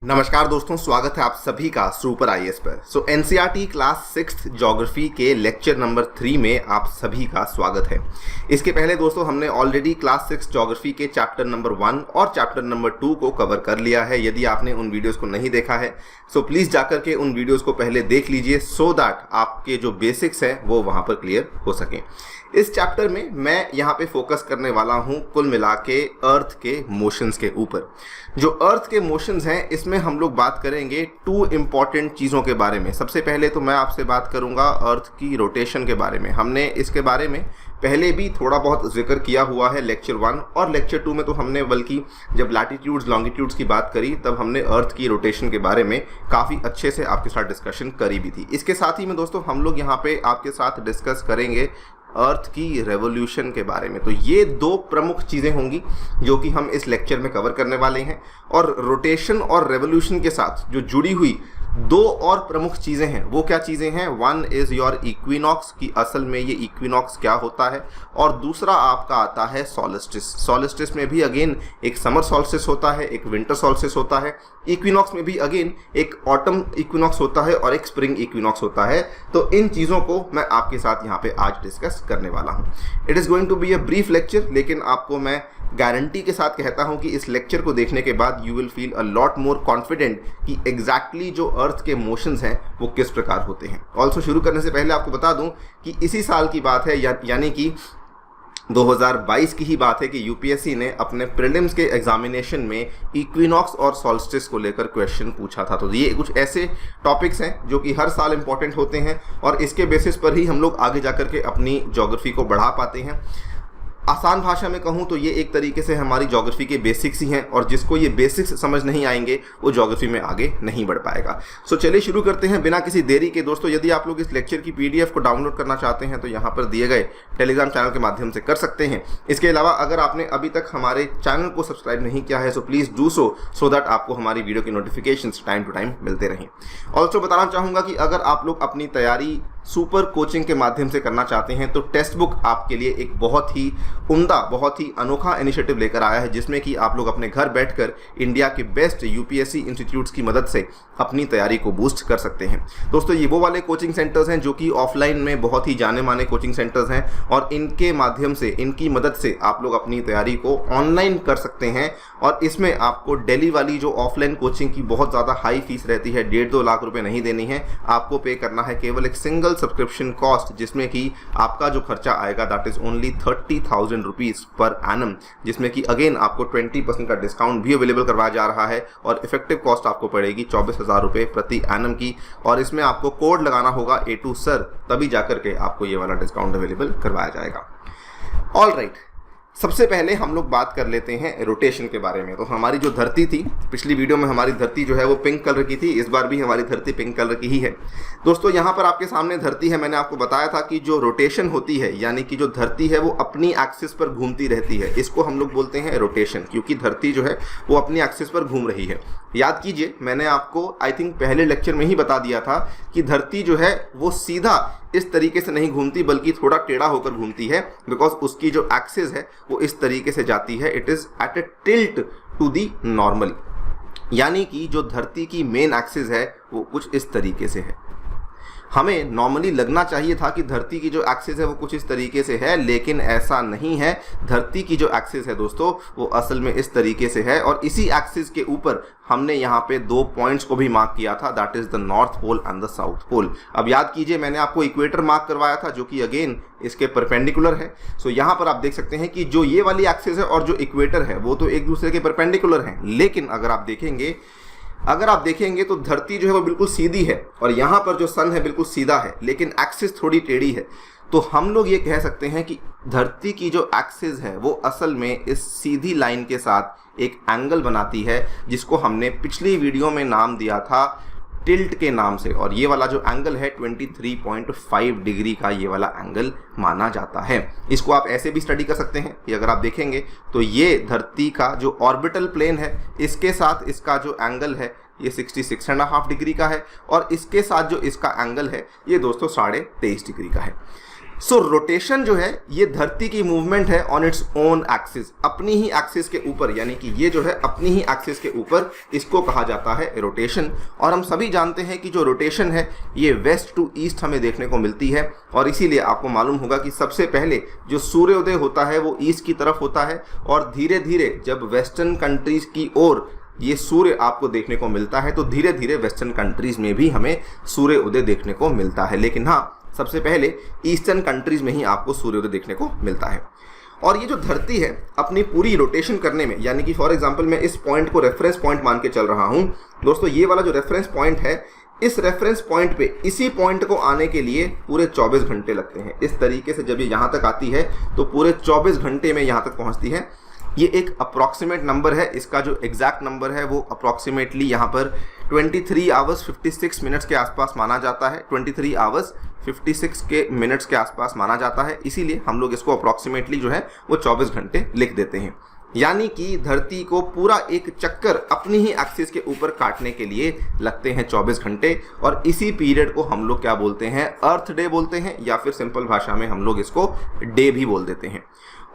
नमस्कार दोस्तों, स्वागत है आप सभी का सुपर आईएएस पर। एनसीईआरटी क्लास 6th ज्योग्राफी के लेक्चर नंबर 3 में आप सभी का स्वागत है। इसके पहले दोस्तों हमने ऑलरेडी क्लास 6 ज्योग्राफी के चैप्टर नंबर 1 और चैप्टर नंबर 2 को कवर कर लिया है। यदि आपने उन वीडियोस को नहीं देखा है प्लीज़ जाकर के उन वीडियोस को पहले देख लीजिए सो दैट आपके जो बेसिक्स हैं वो वहाँ पर क्लियर हो सकें। इस चैप्टर में मैं यहाँ पे फोकस करने वाला हूँ कुल मिला के अर्थ के मोशंस के ऊपर। जो अर्थ के मोशंस हैं इसमें हम लोग बात करेंगे 2 इम्पॉर्टेंट चीज़ों के बारे में। सबसे पहले तो मैं आपसे बात करूँगा अर्थ की रोटेशन के बारे में। हमने इसके बारे में पहले भी थोड़ा बहुत जिक्र किया हुआ है लेक्चर 1 और लेक्चर 2 में। तो हमने बल्कि जब लैटिट्यूड्स लॉन्गिट्यूड्स की बात करी तब हमने अर्थ की रोटेशन के बारे में काफ़ी अच्छे से आपके साथ डिस्कशन करी भी थी। इसके साथ ही में दोस्तों हम लोग यहाँ पे आपके साथ डिस्कस करेंगे अर्थ की रेवोल्यूशन के बारे में। तो ये 2 प्रमुख चीज़ें होंगी जो कि हम इस लेक्चर में कवर करने वाले हैं। और रोटेशन और रेवोल्यूशन के साथ जो जुड़ी हुई 2 और प्रमुख चीज़ें हैं वो क्या चीज़ें हैं? वन इज़ योर इक्विनॉक्स, कि असल में ये इक्विनॉक्स क्या होता है, और दूसरा आपका आता है सॉल्स्टिस। सॉल्स्टिस में भी अगेन एक समर सॉल्स्टिस होता है, एक विंटर सॉल्स्टिस होता है। इक्विनॉक्स में भी अगेन एक ऑटम इक्विनॉक्स होता है और एक स्प्रिंग इक्विनॉक्स होता है। तो इन चीज़ों को मैं आपके साथ यहाँ पे आज डिस्कस करने वाला हूँ। It is going to be a brief lecture, लेकिन आपको मैं गारंटी के साथ कहता हूं कि इस लेक्चर को देखने के बाद you will feel a lot more confident कि एग्जैक्टली जो अर्थ के मोशंस हैं वो किस प्रकार होते हैं। ऑल्सो शुरू करने से पहले आपको बता दूं कि इसी साल की बात है, यानी कि 2022 की ही बात है कि यूपीएससी ने अपने प्रीलिम्स के एग्जामिनेशन में इक्विनॉक्स और सॉल्स्टिस को लेकर क्वेश्चन पूछा था। तो ये कुछ ऐसे टॉपिक्स हैं जो कि हर साल इंपॉर्टेंट होते हैं और इसके बेसिस पर ही हम लोग आगे जाकर के अपनी ज्योग्राफी को बढ़ा पाते हैं। आसान भाषा में कहूँ तो ये एक तरीके से हमारी ज्योग्राफी के बेसिक्स ही हैं, और जिसको ये बेसिक्स समझ नहीं आएंगे वो ज्योग्राफी में आगे नहीं बढ़ पाएगा। चलिए शुरू करते हैं बिना किसी देरी के। दोस्तों यदि आप लोग इस लेक्चर की पीडीएफ को डाउनलोड करना चाहते हैं तो यहाँ पर दिए गए टेलीग्राम चैनल के माध्यम से कर सकते हैं। इसके अलावा अगर आपने अभी तक हमारे चैनल को सब्सक्राइब नहीं किया है प्लीज़ डू सो दैट आपको हमारी वीडियो की नोटिफिकेशन टाइम टू टाइम मिलते रहें। ऑल्सो बताना चाहूँगा कि अगर आप लोग अपनी तैयारी सुपर कोचिंग के माध्यम से करना चाहते हैं तो टेक्स्ट बुक आपके लिए एक बहुत ही उम्दा, बहुत ही अनोखा इनिशिएटिव लेकर आया है, जिसमें कि आप लोग अपने घर बैठकर इंडिया के बेस्ट यूपीएससी इंस्टीट्यूट्स की मदद से अपनी तैयारी को बूस्ट कर सकते हैं। दोस्तों ये वो वाले कोचिंग सेंटर्स हैं जो कि ऑफलाइन में बहुत ही जाने माने कोचिंग सेंटर्स हैं, और इनके माध्यम से, इनकी मदद से आप लोग अपनी तैयारी को ऑनलाइन कर सकते हैं। और इसमें आपको दिल्ली वाली जो ऑफलाइन कोचिंग की बहुत ज़्यादा हाई फीस रहती है, 1.5-2 लाख रुपए नहीं देनी है, आपको पे करना है केवल एक सिंगल सब्सक्रिप्शन कॉस्ट, जिसमें कि आपका जो खर्चा आएगा that is only 30,000 rupees per annum, जिसमें कि अगेन आपको 20% का डिस्काउंट भी अवेलेबल करवाया जा रहा है। और इफेक्टिव कॉस्ट आपको पड़ेगी 24,000 रुपये प्रति एनम की, और इसमें आपको कोड लगाना होगा A2 सर, तभी जाकर के आपको ये वाला डिस्काउंट अवेलेबल करवाया जाएगा। ऑल राइट, सबसे पहले हम लोग बात कर लेते हैं रोटेशन के बारे में। तो हमारी जो धरती थी, पिछली वीडियो में हमारी धरती जो है वो पिंक कलर की थी, इस बार भी हमारी धरती पिंक कलर की ही है। दोस्तों यहाँ पर आपके सामने धरती है। मैंने आपको बताया था कि जो रोटेशन होती है, यानी कि जो धरती है वो अपनी एक्सिस पर घूमती रहती है, इसको हम लोग बोलते हैं रोटेशन, क्योंकि धरती जो है वो अपनी एक्सिस पर घूम रही है। याद कीजिए, मैंने आपको आई थिंक पहले लेक्चर में ही बता दिया था कि धरती जो है वो सीधा इस तरीके से नहीं घूमती बल्कि थोड़ा टेढ़ा होकर घूमती है, बिकॉज उसकी जो एक्सिस है वो इस तरीके से जाती है। It is at a tilt to the normal, यानी कि जो धरती की मेन एक्सिस है वो कुछ इस तरीके से है। हमें नॉर्मली लगना चाहिए था कि धरती की जो एक्सिस है वो कुछ इस तरीके से है, लेकिन ऐसा नहीं है। धरती की जो एक्सिस है दोस्तों वो असल में इस तरीके से है, और इसी एक्सिस के ऊपर हमने यहाँ पे 2 पॉइंट्स को भी मार्क किया था, that is the north pole and the south pole. अब याद कीजिए, मैंने आपको इक्वेटर मार्क करवाया था जो कि अगेन इसके परपेंडिकुलर है। यहाँ पर आप देख सकते हैं कि जो ये वाली एक्सिस है और जो इक्वेटर है वो तो एक दूसरे के परपेंडिकुलर हैं, लेकिन अगर आप देखेंगे तो धरती जो है वो बिल्कुल सीधी है और यहाँ पर जो सन है बिल्कुल सीधा है, लेकिन एक्सिस थोड़ी टेढ़ी है। तो हम लोग ये कह सकते हैं कि धरती की जो एक्सिस है वो असल में इस सीधी लाइन के साथ एक एंगल बनाती है, जिसको हमने पिछली वीडियो में नाम दिया था टिल्ट के नाम से। और ये वाला जो एंगल है 23.5 डिग्री का ये वाला एंगल माना जाता है। इसको आप ऐसे भी स्टडी कर सकते हैं कि अगर आप देखेंगे तो ये धरती का जो ऑर्बिटल प्लेन है इसके साथ इसका जो एंगल है ये 66.5 डिग्री का है, और इसके साथ जो इसका एंगल है ये दोस्तों 23.5 डिग्री का है। सो रोटेशन जो है ये धरती की मूवमेंट है ऑन इट्स ओन एक्सिस, अपनी ही एक्सिस के ऊपर, यानी कि ये जो है अपनी ही एक्सिस के ऊपर, इसको कहा जाता है रोटेशन। और हम सभी जानते हैं कि जो रोटेशन है ये वेस्ट टू ईस्ट हमें देखने को मिलती है, और इसीलिए आपको मालूम होगा कि सबसे पहले जो सूर्योदय होता है वो ईस्ट की तरफ होता है, और धीरे धीरे जब वेस्टर्न कंट्रीज की ओर ये सूर्य आपको देखने को मिलता है तो धीरे धीरे वेस्टर्न कंट्रीज में भी हमें सूर्य उदय देखने को मिलता है। लेकिन हाँ, सबसे पहले ईस्टर्न कंट्रीज में ही आपको सूर्योदय देखने को मिलता है। और ये जो धरती है अपनी पूरी रोटेशन करने में, यानी कि फॉर एग्जांपल मैं इस पॉइंट को रेफरेंस पॉइंट मान के चल रहा हूं दोस्तों, ये वाला जो रेफरेंस पॉइंट है, इस रेफरेंस पॉइंट पे इसी पॉइंट को आने के लिए पूरे 24 घंटे लगते हैं। इस तरीके से जब ये यहाँ तक आती है तो पूरे 24 घंटे में यहाँ तक पहुँचती है। ये एक अप्रॉक्सीमेट नंबर है, इसका जो एग्जैक्ट नंबर है वो अप्रॉक्सीमेटली यहाँ पर 23 आवर्स 56 मिनट्स के आसपास माना जाता है। 23 आवर्स 56 के मिनट्स के आसपास माना जाता है, इसीलिए हम लोग इसको अप्रॉक्सीमेटली जो है वो 24 घंटे लिख देते हैं। यानी कि धरती को पूरा एक चक्कर अपनी ही एक्सिस के ऊपर काटने के लिए लगते हैं 24 घंटे, और इसी पीरियड को हम लोग क्या बोलते हैं, अर्थ डे बोलते हैं, या फिर सिंपल भाषा में हम लोग इसको डे भी बोल देते हैं।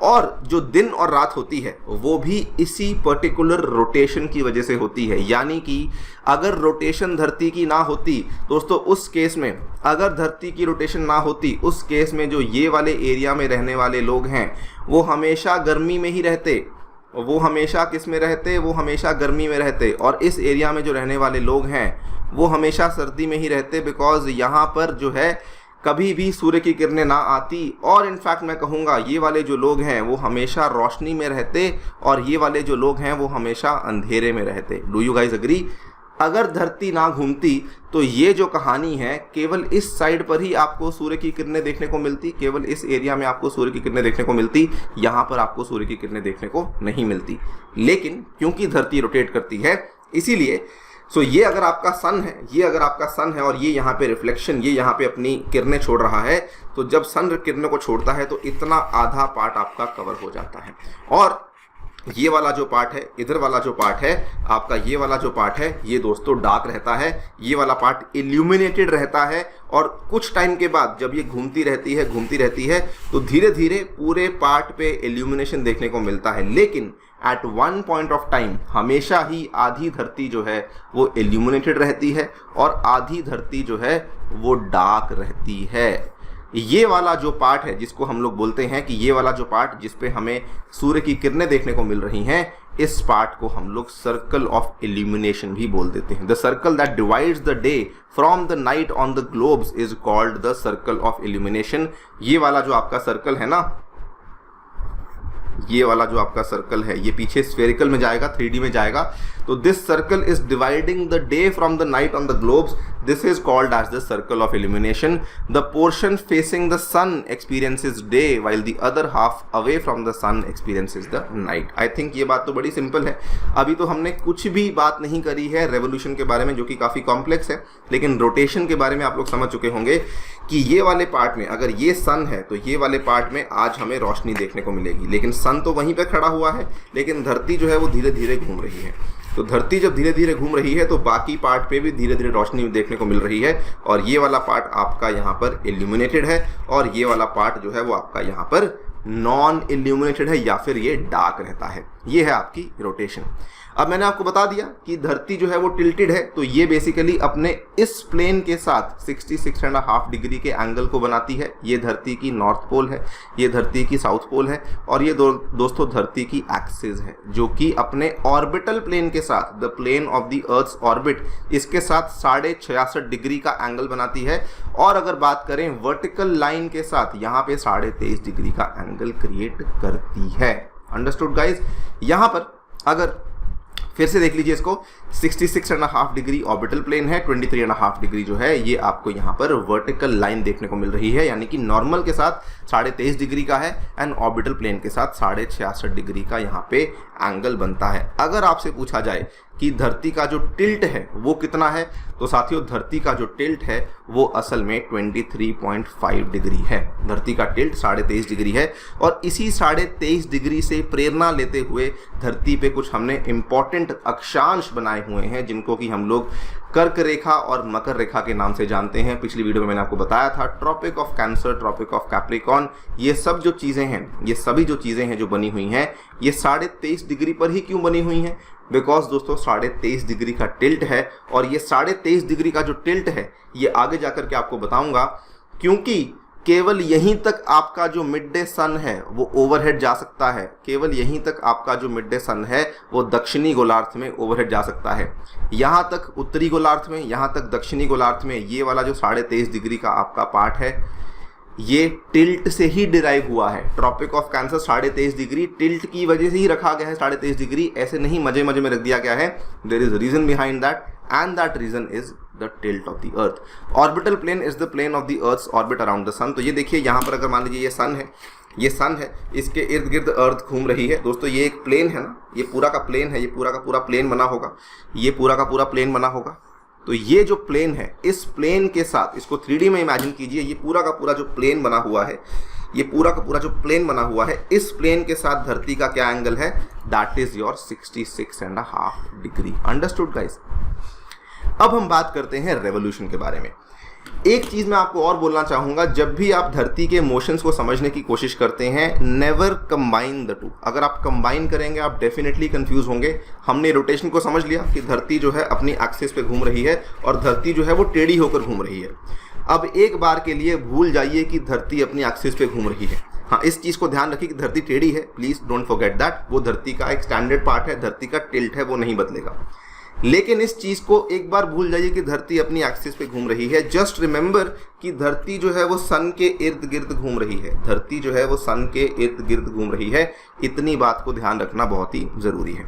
और जो दिन और रात होती है वो भी इसी पर्टिकुलर रोटेशन की वजह से होती है। यानी कि अगर रोटेशन धरती की ना होती दोस्तों, उस केस में अगर धरती की रोटेशन ना होती, उस केस में जो ये वाले एरिया में रहने वाले लोग हैं वो हमेशा गर्मी में ही रहते, वो हमेशा किस में रहते, वो हमेशा गर्मी में रहते। और इस एरिया में जो रहने वाले लोग हैं वो हमेशा सर्दी में ही रहते, बिकॉज यहाँ पर जो है कभी भी सूर्य की किरणें ना आती। और इनफैक्ट मैं कहूँगा ये वाले जो लोग हैं वो हमेशा रोशनी में रहते, और ये वाले जो लोग हैं वो हमेशा अंधेरे में रहते। Do you guys agree? अगर धरती ना घूमती तो ये जो कहानी है केवल इस साइड पर ही आपको सूर्य की किरणें देखने को मिलती, केवल इस एरिया में आपको सूर्य की किरणें देखने को मिलती, यहाँ पर आपको सूर्य की किरणें देखने को नहीं मिलती। लेकिन क्योंकि धरती रोटेट करती है इसीलिए ये अगर आपका सन है, ये अगर आपका सन है और ये यहाँ पे रिफ्लेक्शन, ये यहाँ पे अपनी किरणें छोड़ रहा है, तो जब सन किरणों को छोड़ता है तो इतना आधा पार्ट आपका कवर हो जाता है। और ये वाला जो पार्ट है, इधर वाला जो पार्ट है आपका, ये वाला जो पार्ट है ये दोस्तों डार्क रहता है, ये वाला पार्ट इल्यूमिनेटेड रहता है। और कुछ टाइम के बाद जब ये घूमती रहती है तो धीरे धीरे पूरे पार्ट पे इल्यूमिनेशन देखने को मिलता है। लेकिन at one point of time हमेशा ही आधी धरती जो है वो इल्यूमिनेटेड रहती है और आधी धरती जो है वो डार्क रहती है। ये वाला जो पार्ट है जिसको हम लोग बोलते हैं कि ये वाला जो पार्ट जिसपे हमें सूर्य की किरणें देखने को मिल रही हैं, इस पार्ट को हम लोग सर्कल ऑफ इल्यूमिनेशन भी बोल देते हैं। The circle that divides the day from the night on the globes is called the circle of illumination. ये वाला जो आपका सर्कल है ना, ये वाला जो आपका सर्कल है ये पीछे स्फेरिकल में जाएगा, 3D में जाएगा। तो this circle is dividing the day from the night on the globes, this is called as the circle of illumination. The portion facing the sun experiences day while the other half away from the sun experiences the night. I think ये बात तो बड़ी simple है। अभी तो हमने कुछ भी बात नहीं करी है रेवोल्यूशन के बारे में, जो कि काफ़ी कॉम्प्लेक्स है, लेकिन रोटेशन के बारे में आप लोग समझ चुके होंगे कि ये वाले पार्ट में अगर ये सन है तो ये वाले पार्ट में आज हमें रोशनी देखने को मिलेगी, लेकिन सन तो वहीं पे खड़ा हुआ है, लेकिन धरती जो है वो धीरे धीरे घूम रही है। तो धरती जब धीरे धीरे घूम रही है तो बाकी पार्ट पे भी धीरे धीरे रोशनी देखने को मिल रही है, और ये वाला पार्ट आपका यहाँ पर इल्यूमिनेटेड है और ये वाला पार्ट जो है वो आपका यहाँ पर नॉन इल्यूमिनेटेड है या फिर ये डार्क रहता है। ये है आपकी रोटेशन। अब मैंने आपको बता दिया कि धरती जो है वो टिल्टेड है, तो ये बेसिकली अपने इस प्लेन के साथ 66.5 डिग्री के एंगल को बनाती है। ये धरती की नॉर्थ पोल है, ये धरती की साउथ पोल है, और ये दोस्तों धरती की एक्सिस है, जो कि अपने ऑर्बिटल प्लेन के साथ, the plane of the earth's orbit, इसके साथ 66.5 डिग्री का एंगल बनाती है। और अगर बात करें वर्टिकल लाइन के साथ, यहाँ पे 23.5 डिग्री का एंगल क्रिएट करती है। Understood guys? यहाँ पर अगर फिर से देख लीजिए इसको, 66.5 डिग्री ऑर्बिटल प्लेन है, 23.5 डिग्री जो है ये आपको यहाँ पर वर्टिकल लाइन देखने को मिल रही है, यानी कि नॉर्मल के साथ 23.5 डिग्री का है एंड ऑर्बिटल प्लेन के साथ 66.5 डिग्री का यहाँ पे एंगल बनता है। अगर आपसे पूछा जाए कि धरती का जो टिल्ट है वो कितना है, तो साथियों धरती का जो टिल्ट है वो असल में 23.5 डिग्री है। धरती का टिल्ट 23.5 डिग्री है और इसी 23.5 डिग्री से प्रेरणा लेते हुए धरती पे कुछ हमने इंपॉर्टेंट अक्षांश बनाए हुए हैं जिनको कि हम लोग कर्क रेखा और मकर रेखा के नाम से जानते हैं। पिछली वीडियो में मैंने आपको बताया था tropic of Cancer, tropic of Capricorn, ये सब जो चीज़ें हैं, ये सभी जो चीज़ें हैं जो बनी हुई हैं ये 23.5 डिग्री पर ही क्यों बनी हुई हैं? बिकॉज दोस्तों 23.5 डिग्री का टिल्ट है और ये 23.5 डिग्री का जो टिल्ट है ये आगे जाकर के आपको बताऊंगा, क्योंकि केवल यहीं तक आपका जो मिड डे सन है वो ओवरहेड जा सकता है। केवल यहीं तक आपका जो मिड डे सन है वो दक्षिणी गोलार्ध में ओवरहेड जा सकता है। यहाँ तक उत्तरी गोलार्ध में, यहाँ तक दक्षिणी गोलार्ध में ये वाला जो 23.5 डिग्री का आपका पार्ट है ये टिल्ट से ही डिराइव हुआ है। Tropic of Cancer 23.5 degree tilt की वजह से ही रखा गया है 23.5 डिग्री, ऐसे नहीं मजे मजे में रख दिया गया है। There is reason behind that and that reason is the tilt of the earth. Orbital plane is the plane of the earth's orbit around the sun. तो ये देखिए यहाँ पर अगर मान लीजिए ये सन है, ये सन है, इसके इर्द गिर्द अर्थ घूम रही है। दोस्तों ये एक प्लेन है ना, ये पूरा का प्लेन है, ये पूरा का पूरा प्लेन बना होगा, ये पूरा का पूरा प्लेन बना होगा। तो ये जो प्लेन है इस प्लेन के साथ, इसको 3D में इमेजिन कीजिए, ये पूरा का पूरा जो प्लेन बना हुआ है, ये पूरा का पूरा जो प्लेन बना हुआ है, इस प्लेन के साथ धरती का क्या एंगल है, that is your 66.5 degree. Understood guys? अब हम बात करते हैं रेवोल्यूशन के बारे में। एक चीज मैं आपको और बोलना चाहूंगा, जब भी आप धरती के मोशंस को समझने की कोशिश करते हैं, नेवर कंबाइन द टू। अगर आप कंबाइन करेंगे आप डेफिनेटली कंफ्यूज होंगे। हमने रोटेशन को समझ लिया कि धरती जो है अपनी एक्सिस पे घूम रही है और धरती जो है वो टेढ़ी होकर घूम रही है। अब एक बार के लिए भूल जाइए कि धरती अपनी एक्सिस पे घूम रही है। हाँ, इस चीज को ध्यान रखिए कि धरती टेढ़ी है, प्लीज डोंट फॉरगेट दैट। वो धरती का एक स्टैंडर्ड पार्ट है, धरती का टिल्ट है, वो नहीं बदलेगा। लेकिन इस चीज को एक बार भूल जाइए कि धरती अपनी एक्सिस पे घूम रही है। जस्ट रिमेंबर कि धरती जो है वो सन के इर्द गिर्द घूम रही है। धरती जो है वो सन के इर्द गिर्द घूम रही है। इतनी बात को ध्यान रखना बहुत ही जरूरी है।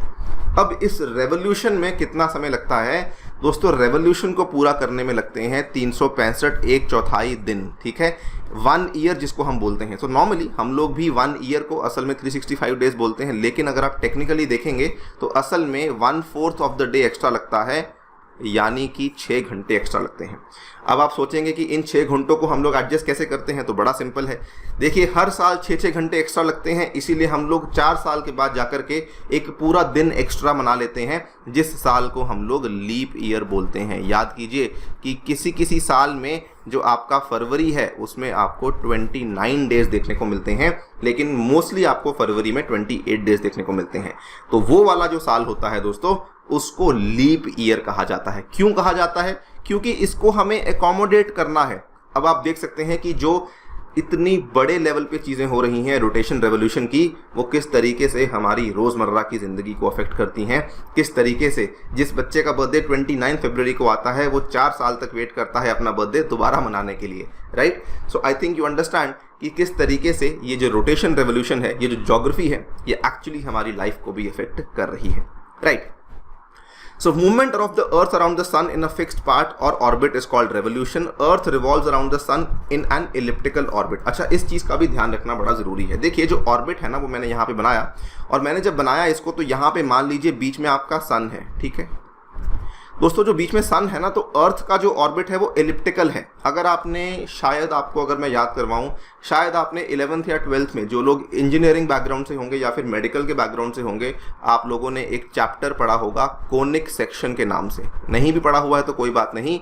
अब इस रेवोल्यूशन में कितना समय लगता है दोस्तों? रेवोल्यूशन को पूरा करने में लगते हैं 365 1/4 दिन, ठीक है, 1 ईयर जिसको हम बोलते हैं। तो नॉर्मली हम लोग भी 1 ईयर को असल में 365 डेज बोलते हैं, लेकिन अगर आप टेक्निकली देखेंगे तो असल में 1/4 ऑफ द डे एक्स्ट्रा लगता है, यानी कि 6 घंटे एक्स्ट्रा लगते हैं। अब आप सोचेंगे कि इन 6 घंटों को हम लोग एडजस्ट कैसे करते हैं, तो बड़ा सिंपल है। देखिए हर साल 6-6 घंटे एक्स्ट्रा लगते हैं, इसीलिए हम लोग 4 साल के बाद जाकर के एक पूरा दिन एक्स्ट्रा मना लेते हैं, जिस साल को हम लोग लीप ईयर बोलते हैं। याद कीजिए कि किसी किसी साल में जो आपका फरवरी है उसमें आपको 29 डेज देखने को मिलते हैं, लेकिन मोस्टली आपको फरवरी में 28 डेज देखने को मिलते हैं। तो वो वाला जो साल होता है दोस्तों उसको लीप ईयर कहा जाता है। क्यों कहा जाता है? क्योंकि इसको हमें एकोमोडेट करना है। अब आप देख सकते हैं कि जो इतनी बड़े लेवल पे चीज़ें हो रही हैं रोटेशन रेवोल्यूशन की, वो किस तरीके से हमारी रोज़मर्रा की ज़िंदगी को अफेक्ट करती हैं। किस तरीके से जिस बच्चे का बर्थडे 29 फरवरी को आता है वो 4 साल तक वेट करता है अपना बर्थडे दोबारा मनाने के लिए, right? So I think you understand कि किस तरीके से ये जो रोटेशन रेवोल्यूशन है, ये जो ज्योग्राफी है, ये एक्चुअली हमारी लाइफ को भी अफेक्ट कर रही है, right? So movement of the earth around the sun in a fixed part or orbit is called revolution. Earth revolves around the sun in an elliptical orbit. अच्छा, इस चीज का भी ध्यान रखना बड़ा जरूरी है। देखिए जो ऑर्बिट है ना वो मैंने यहाँ पे बनाया, और मैंने जब बनाया इसको तो यहाँ पे मान लीजिए बीच में आपका सन है, ठीक है दोस्तों। जो बीच में सन है ना, तो अर्थ का जो ऑर्बिट है वो एलिप्टिकल है। अगर आपने शायद आपको अगर मैं याद करवाऊं, शायद आपने 11th या 12th में, जो लोग इंजीनियरिंग बैकग्राउंड से होंगे या फिर मेडिकल के बैकग्राउंड से होंगे, आप लोगों ने एक चैप्टर पढ़ा होगा कोनिक सेक्शन के नाम से। नहीं भी पढ़ा हुआ है तो कोई बात नहीं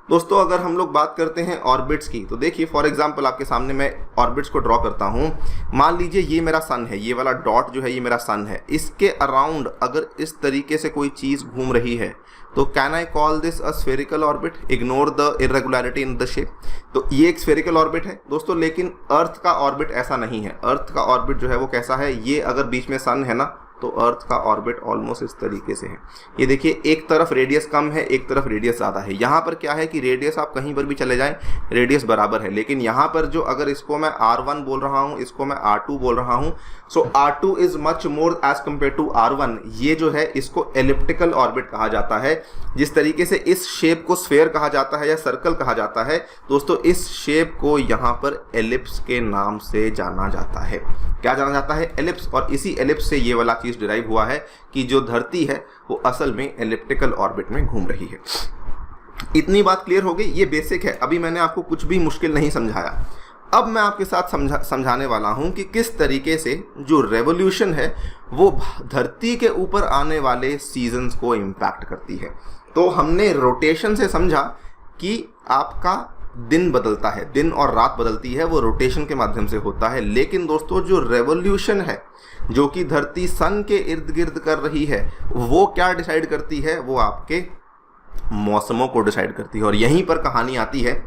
दोस्तों। अगर हम लोग बात करते हैं ऑर्बिट्स की, तो देखिए फॉर एग्जांपल आपके सामने मैं ऑर्बिट्स को ड्रॉ करता हूं। मान लीजिए ये मेरा सन है, ये वाला डॉट जो है ये मेरा सन है। इसके अराउंड अगर इस तरीके से कोई चीज़ घूम रही है तो can I call this a spherical orbit? Ignore the irregularity in the shape. तो ये एक स्फेरिकल ऑर्बिट है दोस्तों, लेकिन अर्थ का ऑर्बिट ऐसा नहीं है। अर्थ का ऑर्बिट जो है वो कैसा है, ये अगर बीच में सन है ना तो अर्थ का ऑर्बिट ऑलमोस्ट इस तरीके से है। ये देखिए एक तरफ रेडियस कम है, एक तरफ रेडियस ज़्यादा है। यहाँ पर क्या है कि रेडियस आप कहीं पर भी चले जाएं रेडियस बराबर है, लेकिन यहाँ पर जो अगर इसको मैं R1 बोल रहा हूँ, इसको मैं R2 बोल रहा हूँ, so R2 is much more as compare to R1। ये जो है इसको एलिप्टिकल ऑर्बिट कहा जाता है। जिस तरीके से इस शेप को स्फेयर कहा जाता है या सर्कल कहा जाता है दोस्तों, इस शेप को यहाँ पर एलिप्स के नाम से जाना जाता है। क्या जाना जाता है? एलिप्स। और इसी एलिप्स से ये वाला चीज चीज़ डिराइव हुआ है कि जो धरती है वो असल में एलिप्टिकल ऑर्बिट में घूम रही है। इतनी बात क्लियर हो गई, ये बेसिक है। अभी मैंने आपको कुछ भी मुश्किल नहीं समझाया। अब मैं आपके साथ समझाने वाला हूं कि किस तरीके से जो रेवोल्यूशन है वो धरती के ऊपर आने वाले सीजन्स को इम्पैक्ट करती है। तो हमने रोटेशन से समझा कि आपका दिन बदलता है, दिन और रात बदलती है, वो रोटेशन के माध्यम से होता है। लेकिन दोस्तों जो रेवोल्यूशन है जो कि धरती सन के इर्द गिर्द कर रही है, वो क्या डिसाइड करती है? वो आपके मौसमों को डिसाइड करती है। और यहीं पर कहानी आती है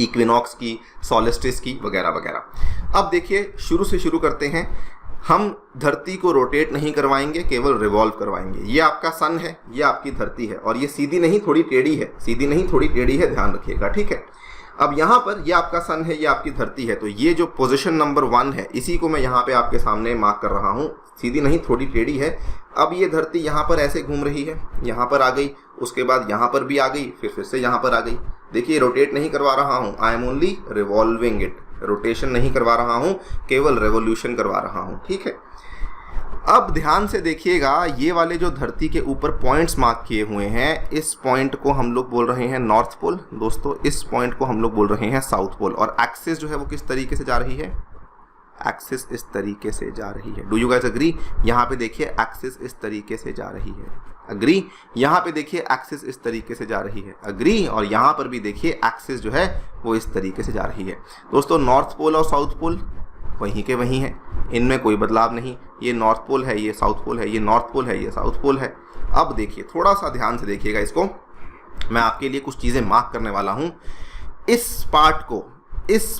इक्विनॉक्स की, सॉलिस्टिस की, वगैरह वगैरह। अब देखिए, शुरू से शुरू करते हैं। हम धरती को रोटेट नहीं करवाएंगे, केवल रिवॉल्व करवाएंगे। ये आपका सन है, ये आपकी धरती है, और ये सीधी नहीं थोड़ी टेढ़ी है, सीधी नहीं थोड़ी टेढ़ी है, ध्यान रखिएगा, ठीक है। अब यहाँ पर ये आपका सन है, ये आपकी धरती है, तो ये जो पोजीशन नंबर 1 है इसी को मैं यहाँ पे आपके सामने मार्क कर रहा हूँ। सीधी नहीं थोड़ी टेढ़ी है। अब ये धरती यहाँ पर ऐसे घूम रही है, यहाँ पर आ गई, उसके बाद यहाँ पर भी आ गई, फिर से यहाँ पर आ गई। देखिए, रोटेट नहीं करवा रहा हूँ, I am only revolving it. Rotation नहीं करवा रहा हूँ, केवल रेवोल्यूशन करवा रहा हूँ, ठीक है। अब ध्यान से देखिएगा, ये वाले जो धरती के ऊपर पॉइंट्स मार्क किए हुए हैं, इस पॉइंट को हम लोग बोल रहे हैं नॉर्थ पोल दोस्तों, इस पॉइंट को हम लोग बोल रहे हैं साउथ पोल। और एक्सिस जो है वो किस तरीके से जा रही है? एक्सिस इस तरीके से जा रही है। Do you guys agree? यहाँ पे देखिए एक्सिस इस तरीके से जा रही है, अग्री। यहाँ पे देखिए एक्सिस इस तरीके से जा रही है, अग्री। और यहाँ पर भी देखिए एक्सिस जो है वो इस तरीके से जा रही है। दोस्तों नॉर्थ पोल और साउथ पोल वहीं के वहीं है, इनमें कोई बदलाव नहीं। ये नॉर्थ पोल है, ये साउथ पोल है, ये नॉर्थ पोल है, ये साउथ पोल है। अब देखिए, थोड़ा सा ध्यान से देखिएगा इसको, मैं आपके लिए कुछ चीज़ें मार्क करने वाला हूँ। इस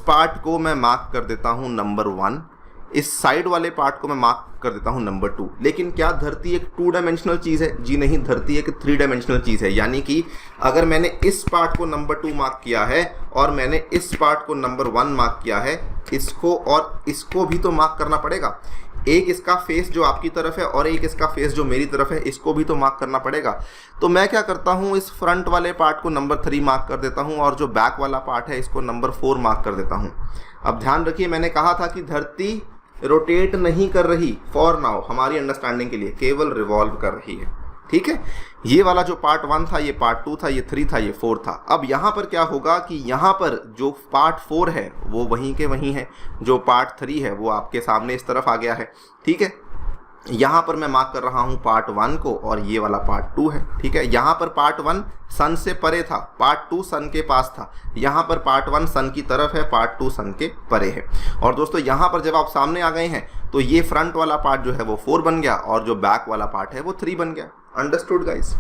पार्ट को मैं मार्क कर देता हूँ नंबर 1, इस साइड वाले पार्ट को मैं मार्क कर देता हूँ नंबर 2। लेकिन क्या धरती एक 2 डायमेंशनल चीज़ है? जी नहीं, धरती एक 3 डायमेंशनल चीज़ है। यानी कि अगर मैंने इस पार्ट को नंबर 2 मार्क किया है और मैंने इस पार्ट को नंबर 1 मार्क किया है, इसको और इसको भी तो मार्क करना पड़ेगा। एक इसका फेस जो आपकी तरफ है और एक इसका फेस जो मेरी तरफ है, इसको भी तो मार्क करना पड़ेगा। तो मैं क्या करता हूँ, इस फ्रंट वाले पार्ट को नंबर 3 मार्क कर देता हूँ और जो बैक वाला पार्ट है इसको नंबर 4 मार्क कर देता हूँ। अब ध्यान रखिए, मैंने कहा था कि धरती रोटेट नहीं कर रही, फॉर नाउ, हमारी अंडरस्टैंडिंग के लिए, केवल रिवॉल्व कर रही है, ठीक है। ये वाला जो पार्ट 1 था, ये पार्ट 2 था, ये 3 था, ये 4 था। अब यहाँ पर क्या होगा कि यहाँ पर जो पार्ट 4 है वो वहीं के वहीं है, जो पार्ट 3 है वो आपके सामने इस तरफ आ गया है, ठीक है। यहाँ पर मैं मार्क कर रहा हूँ पार्ट 1 को और ये वाला पार्ट 2 है, ठीक है। यहाँ पर पार्ट 1 सन से परे था, पार्ट 2 सन के पास था। यहाँ पर पार्ट 1 सन की तरफ है, पार्ट 2 सन के परे है। और दोस्तों यहाँ पर जब आप सामने आ गए हैं तो ये फ्रंट वाला पार्ट जो है वो 4 बन गया और जो बैक वाला पार्ट है वो 3 बन गया। Understood guys?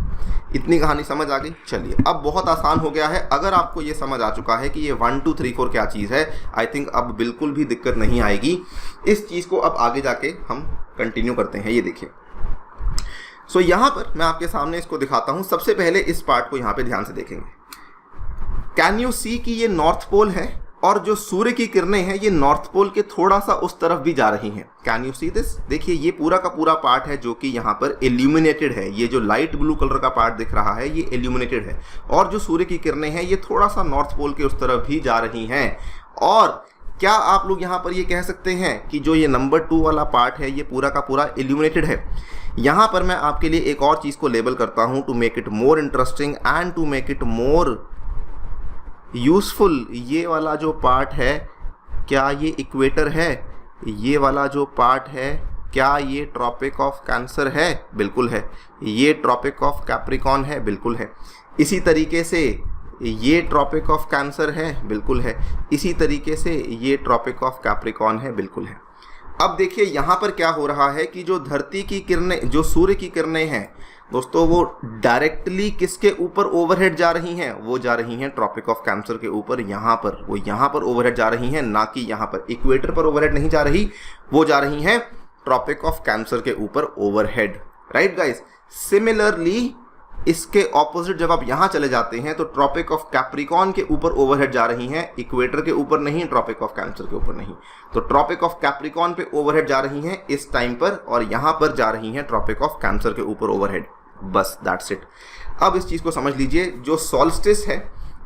इतनी कहानी समझ आ गई? चलिए, अब बहुत आसान हो गया है। अगर आपको ये समझ आ चुका है कि ये 1 2 3 4 क्या चीज़ है, आई थिंक अब बिल्कुल भी दिक्कत नहीं आएगी। इस चीज़ को अब आगे जाके हम कंटिन्यू करते हैं। ये देखिए, सो यहाँ पर मैं आपके सामने इसको दिखाता हूँ। सबसे पहले इस पार्ट को यहाँ पे ध्यान से देखेंगे। कैन यू सी कि ये नॉर्थ पोल है और जो सूर्य की किरणें हैं ये नॉर्थ पोल के थोड़ा सा उस तरफ भी जा रही हैं। Can you see this? देखिए, ये पूरा का पूरा पार्ट है जो कि यहाँ पर इल्यूमिनेटेड है। ये जो लाइट ब्लू कलर का पार्ट दिख रहा है ये इल्यूमिनेटेड है, और जो सूर्य की किरणें हैं ये थोड़ा सा नॉर्थ पोल के उस तरफ भी जा रही हैं। और क्या आप लोग यहाँ पर ये कह सकते हैं कि जो ये नंबर 2 वाला पार्ट है ये पूरा का पूरा इल्यूमिनेटेड है? यहाँ पर मैं आपके लिए एक और चीज़ को लेबल करता हूँ to make it more interesting and to make it more useful. ये वाला जो पार्ट है, क्या ये इक्वेटर है? ये वाला जो पार्ट है, क्या ये ट्रॉपिक ऑफ कैंसर है? बिल्कुल है। ये ट्रॉपिक ऑफ कैप्रिकॉन है? बिल्कुल है। इसी तरीके से ये ट्रॉपिक ऑफ कैंसर है? बिल्कुल है। इसी तरीके से ये ट्रॉपिक ऑफ कैप्रिकॉन है? बिल्कुल है। अब देखिए यहाँ पर क्या हो रहा है कि जो धरती की किरणें, जो सूर्य की किरणें हैं दोस्तों, वो डायरेक्टली किसके ऊपर ओवरहेड जा रही हैं? वो जा रही हैं ट्रॉपिक ऑफ कैंसर के ऊपर। यहाँ पर वो यहाँ पर ओवरहेड जा रही हैं, ना कि यहाँ पर। इक्वेटर पर ओवरहेड नहीं जा रही, वो जा रही हैं ट्रॉपिक ऑफ कैंसर के ऊपर ओवरहेड। Right guys? सिमिलरली इसके ऑपोजिट जब आप यहाँ चले जाते हैं तो ट्रॉपिक ऑफ कैप्रिकॉन के ऊपर ओवरहेड जा रही हैं, इक्वेटर के ऊपर नहीं, ट्रॉपिक ऑफ कैंसर के ऊपर नहीं। तो ट्रॉपिक ऑफ कैप्रिकॉन पे ओवरहेड जा रही हैं इस टाइम पर, और यहाँ पर जा रही हैं ट्रॉपिक ऑफ कैंसर के ऊपर ओवरहेड। बस दैट्स इट। अब इस चीज़ को समझ लीजिए, जो सॉल्स्टिस है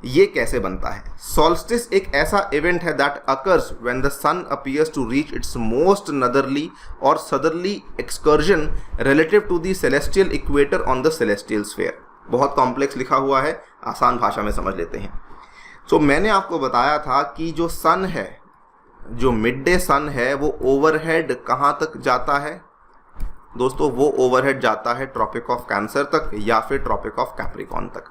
ये कैसे बनता है? सॉल्स्टिस एक ऐसा इवेंट है that occurs when the sun appears to reach its most northerly और southerly excursion relative to the celestial equator on the celestial sphere. बहुत कॉम्प्लेक्स लिखा हुआ है, आसान भाषा में समझ लेते हैं। सो मैंने आपको बताया था कि जो सन है, जो मिड डे सन है, वो ओवरहेड कहाँ तक जाता है दोस्तों? वो ओवरहेड जाता है ट्रॉपिक ऑफ कैंसर तक या फिर ट्रॉपिक ऑफ कैप्रिकॉर्न तक।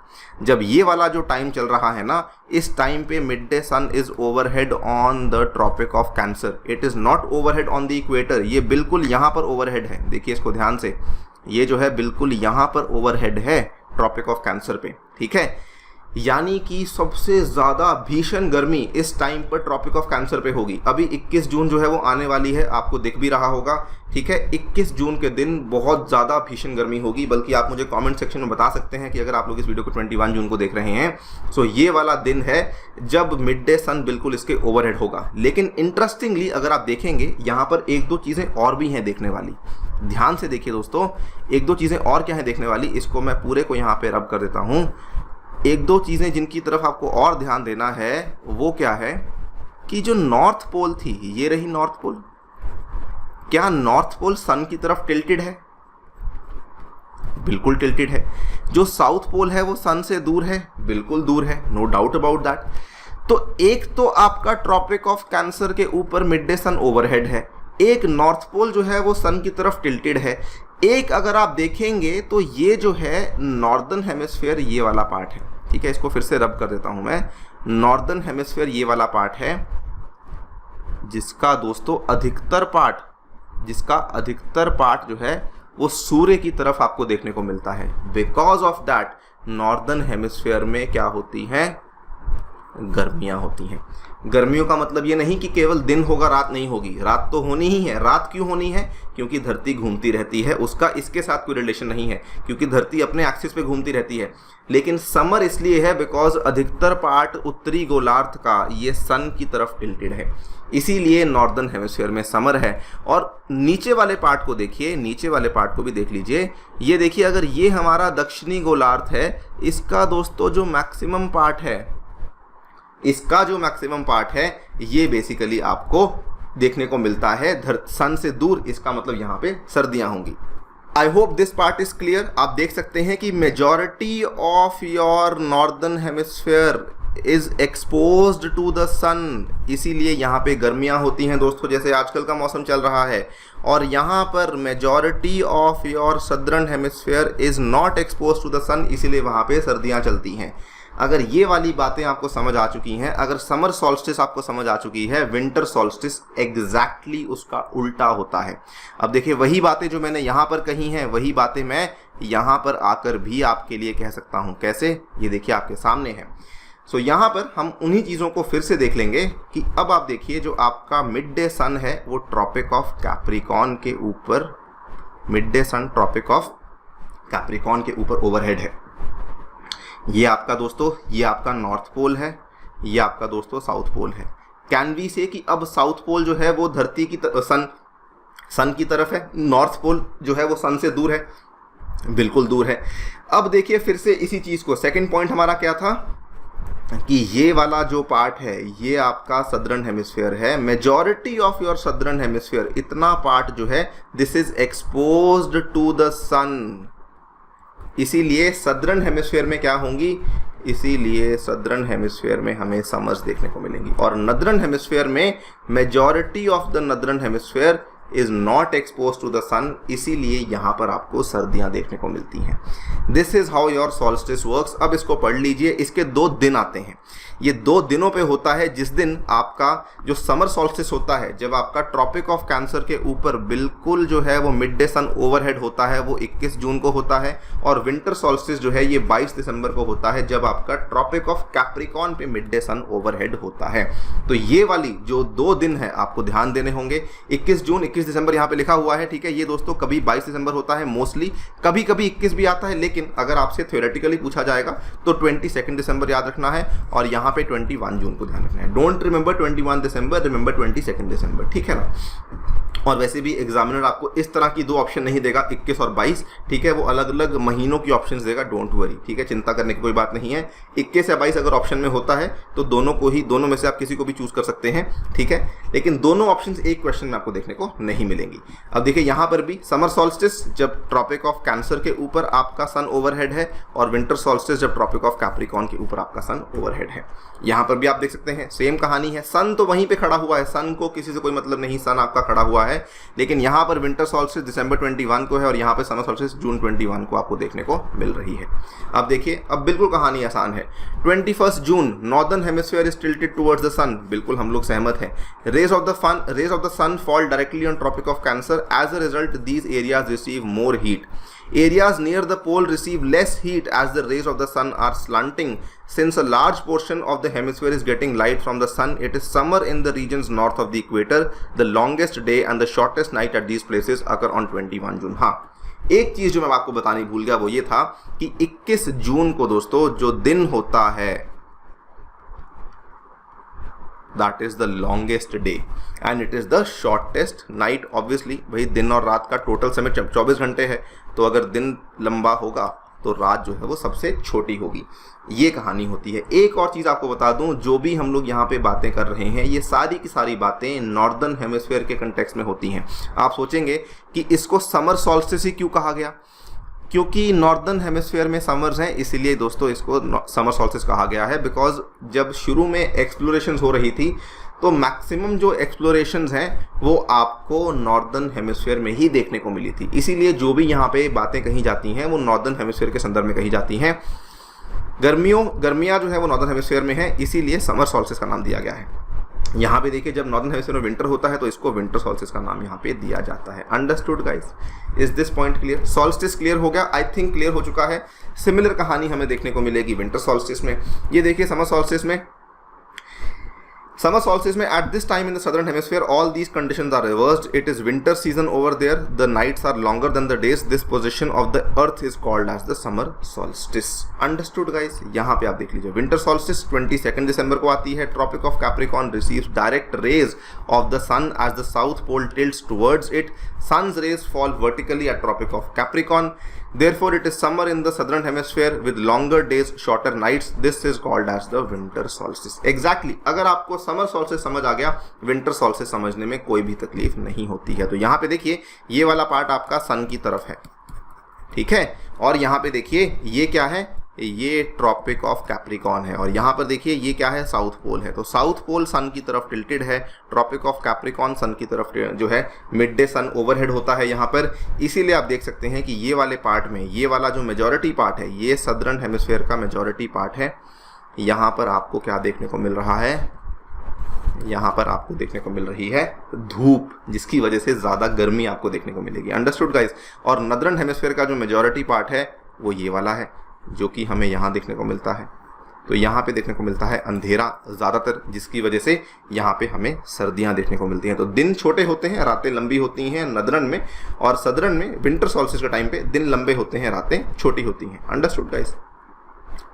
जब ये वाला जो टाइम चल रहा है ना, इस टाइम पे mid day sun is overhead on the tropic of Cancer, it is not overhead on the equator. ये बिल्कुल यहाँ पर ओवरहेड है, देखिए इसको ध्यान से, ये जो है बिल्कुल यहाँ पर ओवरहेड है ट्रॉपिक ऑफ कैंसर पे, ठीक है। यानी कि सबसे ज़्यादा भीषण गर्मी इस टाइम पर ट्रॉपिक ऑफ कैंसर पे होगी। अभी 21 जून जो है वो आने वाली है, आपको दिख भी रहा होगा, ठीक है। 21 जून के दिन बहुत ज़्यादा भीषण गर्मी होगी, बल्कि आप मुझे कमेंट सेक्शन में बता सकते हैं कि अगर आप लोग इस वीडियो को 21 जून को देख रहे हैं, सो ये वाला दिन है जब मिड डे सन बिल्कुल इसके ओवरहेड होगा। लेकिन इंटरेस्टिंगली अगर आप देखेंगे, यहाँ पर एक दो चीज़ें और भी हैं देखने वाली। ध्यान से देखिए दोस्तों, एक दो चीज़ें और क्या है देखने वाली, इसको मैं पूरे को यहाँ पे रब कर देता हूँ। एक दो चीज़ें जिनकी तरफ आपको और ध्यान देना है वो क्या है कि जो नॉर्थ पोल थी, ये रही नॉर्थ पोल, क्या नॉर्थ पोल सन की तरफ टिल्टेड है? बिल्कुल टिल्टेड है। जो साउथ पोल है वो सन से दूर है, बिल्कुल दूर है, नो डाउट अबाउट दैट। तो एक तो आपका ट्रॉपिक ऑफ कैंसर के ऊपर मिड डे सन ओवरहेड है, एक नॉर्थ पोल जो है वो सन की तरफ टिल्टेड है, एक अगर आप देखेंगे तो ये जो है नॉर्दर्न हेमिस्फीयर ये वाला पार्ट है, ठीक है। इसको फिर से रब कर देता हूं मैं, नॉर्दर्न हेमिस्फीयर ये वाला पार्ट है जिसका दोस्तों अधिकतर पार्ट जो है वो सूर्य की तरफ आपको देखने को मिलता है। Because of that northern hemisphere में क्या होती हैं? गर्मियां होती हैं। गर्मियों का मतलब ये नहीं कि केवल दिन होगा रात नहीं होगी, रात तो होनी ही है। रात क्यों होनी है? क्योंकि धरती घूमती रहती है, उसका इसके साथ कोई रिलेशन नहीं है, क्योंकि धरती अपने एक्सिस पे घूमती रहती है। लेकिन समर इसलिए है बिकॉज अधिकतर पार्ट उत्तरी गोलार्ध का ये सन की तरफ टिल्टेड है, इसीलिए नॉर्दर्न हेमिस्फीयर में समर है। और नीचे वाले पार्ट को देखिए, नीचे वाले पार्ट को भी देख लीजिए, ये देखिए अगर ये हमारा दक्षिणी गोलार्ध है, इसका दोस्तों जो मैक्सिमम पार्ट है, इसका जो मैक्सिमम पार्ट है ये बेसिकली आपको देखने को मिलता है सन से दूर। इसका मतलब यहाँ पे सर्दियां होंगी। I hope this part is clear. आप देख सकते हैं कि majority of your northern hemisphere is exposed to the sun, इसीलिए यहाँ पे गर्मियाँ होती हैं दोस्तों, जैसे आजकल का मौसम चल रहा है। और यहाँ पर majority of your southern hemisphere is not expose to the sun, इसीलिए वहाँ पे सर्दियाँ चलती हैं। अगर ये वाली बातें आपको समझ आ चुकी हैं, अगर समर सॉल्स्टिस आपको समझ आ चुकी है, विंटर सॉल्स्टिस एग्जैक्टली उसका उल्टा होता है। अब देखिए वही बातें जो मैंने यहाँ पर कही हैं, वही बातें मैं यहाँ पर आकर भी आपके लिए कह सकता हूँ। कैसे? ये देखिए आपके सामने है। सो यहाँ पर हम उन्हीं चीज़ों को फिर से देख लेंगे कि अब आप देखिए जो आपका मिड डे सन है वो ट्रॉपिक ऑफ कैप्रिकॉर्न के ऊपर, mid day sun tropic of Capricorn के ऊपर ओवरहेड है। ये आपका दोस्तों, ये आपका नॉर्थ पोल है, ये आपका दोस्तों साउथ पोल है। कैन वी से कि अब साउथ पोल जो है वो धरती की सन की तरफ है, नॉर्थ पोल जो है वो सन से दूर है, बिल्कुल दूर है। अब देखिए फिर से इसी चीज़ को, सेकंड पॉइंट हमारा क्या था कि ये वाला जो पार्ट है ये आपका सदर्न हेमिस्फीयर है। Majority of your southern hemisphere, इतना पार्ट जो है this is exposed to the sun, इसीलिए सदर्न हेमिस्फीयर में क्या होंगी, इसीलिए सदर्न हेमिस्फीयर में हमें समर्स देखने को मिलेंगी। और नदर्न हेमिस्फीयर में majority of the northern hemisphere is not expose to the sun, इसीलिए यहाँ पर आपको सर्दियाँ देखने को मिलती हैं। This is how your solstice works. अब इसको पढ़ लीजिए, इसके 2 दिन आते हैं। ये 2 दिनों पे होता है, जिस दिन आपका जो समर सॉल्स्टिस होता है, जब आपका ट्रॉपिक ऑफ कैंसर के ऊपर बिल्कुल जो है वो मिड डे सन ओवरहेड होता है, वो 21 जून को होता है। और विंटर सॉल्स्टिस जो है ये 22 दिसंबर को होता है, जब आपका ट्रॉपिक ऑफ कैप्रिकॉर्न पे मिड डे सन ओवरहेड होता है। तो ये वाली जो 2 दिन है आपको ध्यान देने होंगे। 21 जून 21 दिसंबर यहाँ पे लिखा हुआ है, ठीक है। ये दोस्तों कभी 22 दिसंबर होता है मोस्टली, कभी कभी 21 भी आता है, लेकिन अगर आपसे थ्योरेटिकली पूछा जाएगा तो 22 दिसंबर याद रखना है, और यहाँ पे 21 जून को ध्यान रखना है। डोंट रिमेंबर 21 दिसंबर, रिमेंबर 22 दिसंबर, ठीक है ना। और वैसे भी एग्जामिनर आपको इस तरह की दो ऑप्शन नहीं देगा 21 और 22, ठीक है, वो अलग अलग महीनों की ऑप्शंस देगा, डोंट वरी, ठीक है, चिंता करने की कोई बात नहीं है। 21 या 22 अगर ऑप्शन में होता है तो दोनों में से आप किसी को भी चूज कर सकते हैं, ठीक है, लेकिन दोनों ऑप्शंस एक क्वेश्चन में आपको देखने को नहीं मिलेंगी। अब देखिए यहाँ पर भी समर सॉल्स्टिस जब ट्रॉपिक ऑफ कैंसर के ऊपर आपका सन ओवरहेड है, और विंटर सॉल्स्टिस जब ट्रॉपिक ऑफ कैप्रिकॉर्न के ऊपर आपका सन ओवरहेड है। यहाँ पर भी आप देख सकते हैं सेम कहानी है, सन तो वहीं पे खड़ा हुआ है, सन को किसी से कोई मतलब नहीं, सन आपका खड़ा हुआ है, लेकिन यहाँ पर विंटर सॉल्स्टिस दिसंबर 21 को है और यहाँ पर समर सॉल्स्टिस जून 21 को आपको देखने को मिल रही है। अब देखिए, अब बिल्कुल कहानी आसान है। 21 June northern hemisphere is tilted towards the sun, बिल्कुल हम लोग सहमत हैं। Rays of the sun fall directly on tropic of Cancer, as a result these areas receive more heat. Areas near the pole receive less heat as the rays of the sun are slanting. Since a large portion of the hemisphere is getting light from the sun, it is summer in the regions north of the equator. The longest day and the shortest night at these places occur on 21 June. हाँ, एक चीज जो मैं आपको बतानी भूल गया वो ये था कि 21 जून को दोस्तों जो दिन होता है, that is the longest day and it is the shortest night. obviously भाई दिन और रात का टोटल समय 24 घंटे है, तो अगर दिन लंबा होगा तो रात जो है वो सबसे छोटी होगी। ये कहानी होती है। एक और चीज़ आपको बता दूं, जो भी हम लोग यहाँ पे बातें कर रहे हैं ये सारी की सारी बातें नॉर्दर्न हेमिस्फीयर के कंटेक्स्ट में होती हैं। आप सोचेंगे कि इसको समर सॉल्स्टिस ही क्यों कहा गया, क्योंकि नॉर्दर्न हेमिस्फीयर में समर्स हैं, इसीलिए दोस्तों इसको समर सॉल्स्टिस कहा गया है। बिकॉज जब शुरू में एक्सप्लोरेशंस हो रही थी तो मैक्सिमम जो एक्सप्लोरेशंस हैं वो आपको नॉर्दर्न हेमिस्फीयर में ही देखने को मिली थी, इसीलिए जो भी यहाँ पे बातें कही जाती हैं वो नॉर्दर्न हेमिस्फीयर के संदर्भ में कही जाती हैं। गर्मियाँ जो है वो नॉर्दर्न हेमिस्फीयर में है, इसीलिए समर सॉल्स्टिस का नाम दिया गया है। यहाँ पे देखिए जब नॉर्दर्न हेमिस्फीयर में विंटर होता है तो इसको विंटर सॉल्स्टिस का नाम यहाँ पे दिया जाता है। Understood guys? Is this point clear? Solstice clear हो गया? आई थिंक क्लियर हो चुका है। सिमिलर कहानी हमें देखने को मिलेगी विंटर सॉल्स्टिस में। ये देखिए समर सॉल्स्टिस में at this time in the southern hemisphere all these conditions are reversed. It is winter season over there, the nights are longer than the days. This position of the earth is called as the summer solstice. Understood guys? यहाँ पे आप देख लीजिए winter solstice 22 दिसंबर को आती है। Tropic of Capricorn receives direct rays of the sun as the south pole tilts towards it. Sun's rays fall vertically at Tropic of Capricorn. Therefore it is summer in the southern hemisphere with longer days, shorter nights. This is called as the winter solstice. Exactly. अगर आपको summer solstice समझ आ गया, winter solstice समझने में कोई भी तकलीफ नहीं होती है। तो यहाँ पे देखिए ये वाला पार्ट आपका सन की तरफ है, ठीक है, और यहाँ पे देखिए ये क्या है, ये ट्रॉपिक ऑफ कैप्रिकॉर्न है, और यहाँ पर देखिए ये क्या है, साउथ पोल है। तो साउथ पोल सन की तरफ टिल्टेड है, ट्रॉपिक ऑफ कैप्रिकॉर्न सन की तरफ जो है मिड डे सन ओवरहेड होता है यहाँ पर। इसीलिए आप देख सकते हैं कि ये वाले पार्ट में ये वाला जो मेजॉरिटी पार्ट है ये सदर्न हेमिस्फीयर का मेजॉरिटी पार्ट है। यहाँ पर आपको क्या देखने को मिल रहा है, यहाँ पर आपको देखने को मिल रही है धूप, जिसकी वजह से ज़्यादा गर्मी आपको देखने को मिलेगी। Understood guys? और नदर्न हेमिस्फीयर का जो मेजॉरिटी पार्ट है वो ये वाला है, जो कि हमें यहाँ देखने को मिलता है। तो यहाँ पे देखने को मिलता है अंधेरा ज़्यादातर, जिसकी वजह से यहाँ पे हमें सर्दियाँ देखने को मिलती हैं। तो दिन छोटे होते हैं, रातें लंबी होती हैं नदरन में, और सदरन में विंटर सॉल्स्टिस के टाइम पे दिन लंबे होते हैं, रातें छोटी होती हैं। Understood guys?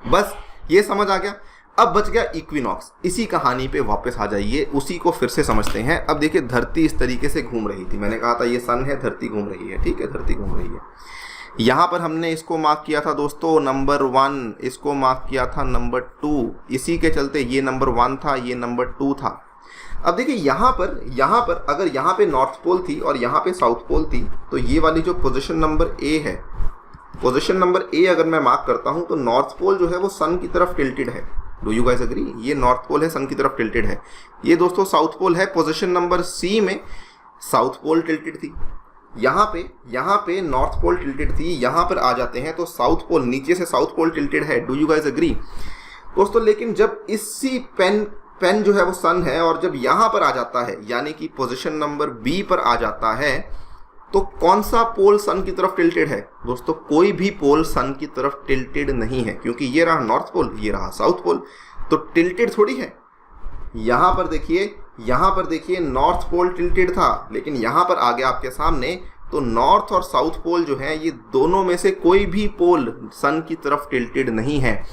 बस ये समझ आ गया। अब बच गया इक्विनॉक्स। इसी कहानी पे वापस आ जाइए, उसी को फिर से समझते हैं। अब देखिए धरती इस तरीके से घूम रही थी, मैंने कहा था ये सन है, धरती घूम रही है, ठीक है, धरती घूम रही है। यहाँ पर हमने इसको मार्क किया था दोस्तों नंबर 1, इसको मार्क किया था नंबर 2, इसी के चलते ये नंबर 1 था, ये नंबर 2 था। अब देखिए यहाँ पर अगर यहाँ पे नॉर्थ पोल थी और यहाँ पे साउथ पोल थी, तो ये वाली जो पोजीशन नंबर ए है, पोजीशन नंबर ए अगर मैं मार्क करता हूँ तो नॉर्थ पोल जो है वो सन की तरफ टिल्टेड है। Do you guys agree? ये नॉर्थ पोल है, सन की तरफ टिल्टेड है। ये दोस्तों साउथ पोल है, पोजीशन नंबर सी में साउथ पोल टिल्टेड थी। यहाँ पे नॉर्थ पोल टिल्टेड थी, यहाँ पर आ जाते हैं तो साउथ पोल, नीचे से साउथ पोल टिल्टेड है। डू यू गाइस एग्री दोस्तों? लेकिन जब इसी पेन जो है वो सन है, और जब यहाँ पर आ जाता है यानी कि पोजीशन नंबर बी पर आ जाता है, तो कौन सा पोल सन की तरफ टिल्टेड है दोस्तों? कोई भी पोल सन की तरफ टिल्टेड नहीं है, क्योंकि ये रहा नॉर्थ पोल, ये रहा साउथ पोल, तो टिल्टेड थोड़ी है। यहाँ पर देखिए नॉर्थ पोल टिल्टेड था, लेकिन यहाँ पर आ गया आपके सामने, तो नॉर्थ और साउथ पोल जो है ये दोनों में से कोई भी पोल सन की तरफ टिल्टेड नहीं है।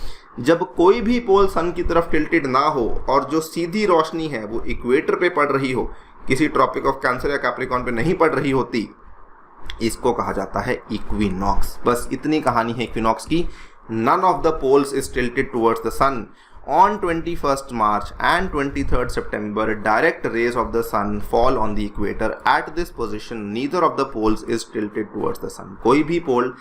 जब कोई भी पोल सन की तरफ टिल्टेड ना हो और जो सीधी रोशनी है वो इक्वेटर पे पड़ रही हो, किसी ट्रॉपिक ऑफ कैंसर या कैप्रिकॉर्न पे नहीं पड़ रही होती, इसको कहा जाता है इक्विनॉक्स। बस इतनी कहानी है इक्विनॉक्स की। None of the poles is tilted towards the sun. On 21st March and 23rd September, direct rays of the sun fall on the equator. At this position, neither of the poles is tilted towards the sun. कोई भी पोल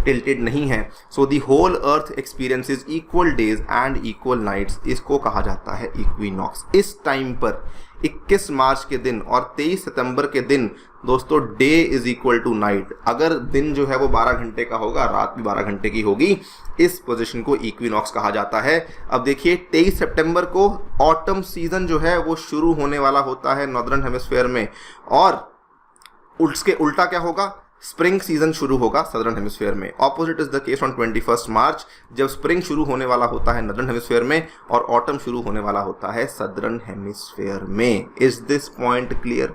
tilted नहीं है. So the whole Earth experiences equal days and equal nights. इसको कहा जाता है equinox. इस time पर 21 मार्च के दिन और 23 सितंबर के दिन दोस्तों day is equal to night. अगर दिन जो है वो 12 घंटे का होगा, रात भी 12 घंटे की होगी। इस पोजीशन को इक्विनॉक्स कहा जाता है। अब देखिए 23 सितंबर को ऑटम सीजन जो है वो शुरू होने वाला होता है नॉर्दर्न हेमिस्फीयर में, और उसके उल्टा क्या होगा, स्प्रिंग सीजन शुरू होगा सदर्न हेमिस्फीयर में। Opposite is the case on 21 मार्च, जब स्प्रिंग शुरू होने वाला होता है नॉर्दर्न हेमिस्फीयर में और ऑटम शुरू होने वाला होता है सदर्न हेमिस्फीयर में। Is this point clear?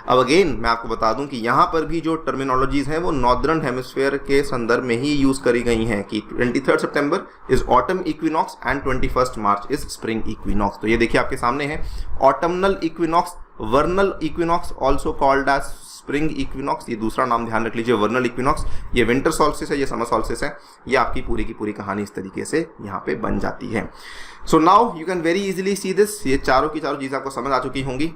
अब अगेन मैं आपको बता दूं कि यहाँ पर भी जो टर्मिनोलॉजीज हैं वो नॉर्दर्न हेमिस्फीयर के संदर्भ में ही यूज करी गई हैं कि 23 सितंबर is autumn equinox and 21 March is spring equinox. तो ये देखिए आपके सामने है autumnal equinox, vernal equinox also called as spring equinox. ये दूसरा नाम ध्यान रख लीजिए, वर्नल इक्विनॉक्स। ये विंटर सॉल्स्टिस है, ये समर सॉल्स्टिस है। ये आपकी पूरी की पूरी कहानी इस तरीके से यहाँ पे बन जाती है। So now you can very easily see this. ये चारों की चारों चीज़ें आपको समझ आ चुकी होंगी,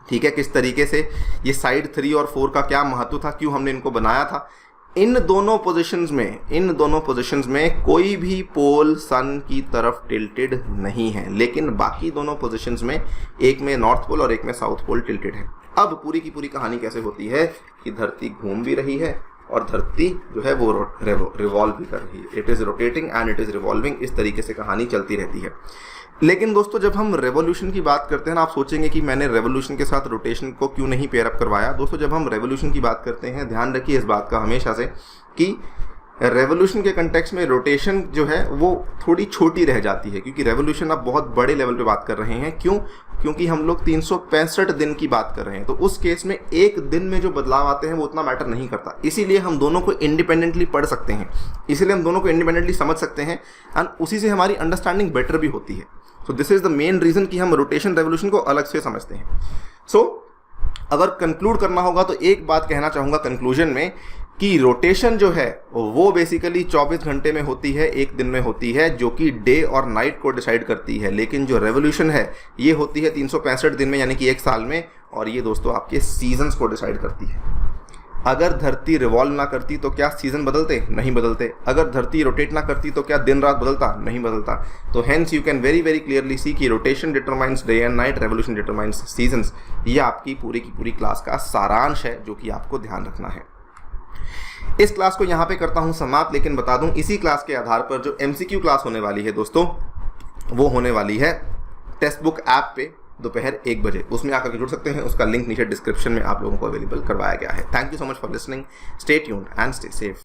ठीक है, किस तरीके से ये साइड 3 और 4 का क्या महत्व था, क्यों हमने इनको बनाया था। इन दोनों पोजीशंस में कोई भी पोल सन की तरफ टिल्टेड नहीं है, लेकिन बाकी दोनों पोजीशंस में, एक में नॉर्थ पोल और एक में साउथ पोल टिल्टेड है। अब पूरी की पूरी कहानी कैसे होती है कि धरती घूम भी रही है और धरती जो है वो रिवॉल्व भी कर रही है। It is rotating and it is revolving. इस तरीके से कहानी चलती रहती है। लेकिन दोस्तों जब हम रेवोल्यूशन की बात करते हैं ना, आप सोचेंगे कि मैंने रेवोल्यूशन के साथ रोटेशन को क्यों नहीं पेयर अप करवाया। दोस्तों जब हम रेवोल्यूशन की बात करते हैं, ध्यान रखिए इस बात का हमेशा से कि रेवोल्यूशन के कंटेक्स्ट में रोटेशन जो है वो थोड़ी छोटी रह जाती है, क्योंकि रेवोल्यूशन आप बहुत बड़े लेवल पे बात कर रहे हैं। क्यों? क्योंकि हम लोग 365 दिन की बात कर रहे हैं, तो उस केस में एक दिन में जो बदलाव आते हैं वो उतना मैटर नहीं करता। इसीलिए हम दोनों को इंडिपेंडेंटली पढ़ सकते हैं, इसीलिए हम दोनों को इंडिपेंडेंटली समझ सकते हैं, एंड उसी से हमारी अंडरस्टैंडिंग बेटर भी होती है। So this is the main reason कि हम रोटेशन रेवोल्यूशन को अलग से समझते हैं। सो अगर कंक्लूड करना होगा तो एक बात कहना चाहूँगा कंक्लूजन में कि रोटेशन जो है वो बेसिकली 24 घंटे में होती है, एक दिन में होती है, जो कि डे और नाइट को डिसाइड करती है। लेकिन जो रेवोल्यूशन है ये होती है 365 दिन में, यानी कि एक साल में, और ये दोस्तों आपके सीजन्स को डिसाइड करती है। अगर धरती रिवॉल्व ना करती तो क्या सीजन बदलते? नहीं बदलते। अगर धरती रोटेट ना करती तो क्या दिन रात बदलता? नहीं बदलता। तो hence you can very very clearly see कि rotation determines day and night, revolution determines seasons. ये आपकी पूरी की पूरी क्लास का सारांश है जो कि आपको ध्यान रखना है। इस क्लास को यहाँ पे करता हूँ समाप्त, लेकिन बता दूँ इसी क्लास के आधार पर जो MCQ क्लास होने वाली है दोस्तों, वो होने वाली है टेक्स्ट बुक ऐप पे दोपहर 1 बजे। उसमें आकर के जुड़ सकते हैं, उसका लिंक नीचे डिस्क्रिप्शन में आप लोगों को अवेलेबल करवाया गया है। Thank you so much for listening. Stay tuned and stay safe.